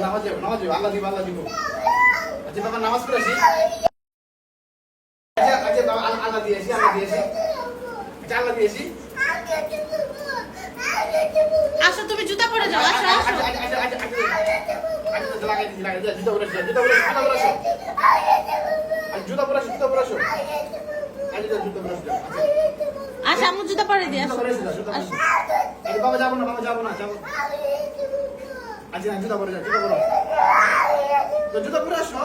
নামাজ যাবো আল্লাহ দিব আচ্ছা বাবা নামাজ পড়ে আসি আচ্ছা বাবা আল্লাহ দিয়েছি আল্লাহ দিয়েছি আসো তুমি জুতা পরে যাও আসো আচ্ছা আম্মু জুতা পরে দিয়ে আসো বাবা যাবো না যাবো আচ্ছা জুতা পরে জুতা পরে আসো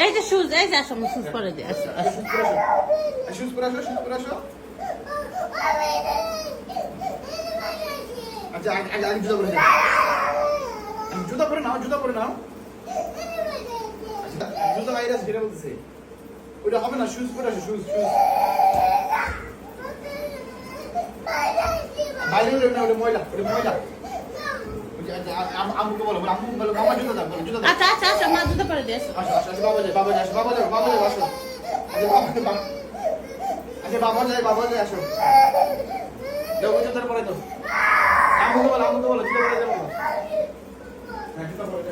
এই যে শুজ এই যে আসো শুজ পরে দিয়ে আসো শুজ পরে আসো আচ্ছা আগে জুতা পরে নাও জুতা ভাইরাস ফিরে বলতেছে ওইটা হবে না শুজ পরে আসো শুজ বাইরে না ওটা ময়লা আম্মুকে বলো মামা জুতা দাও আচ্ছা মা জুতা পরে দিয়ে আসো আসো বাবা যাই আসো আচ্ছা বাবা যাই আসো যাও জুতার পরে তো আম্মুকে বলো জুতা পরে যাবো হ্যাঁ জুতা পরে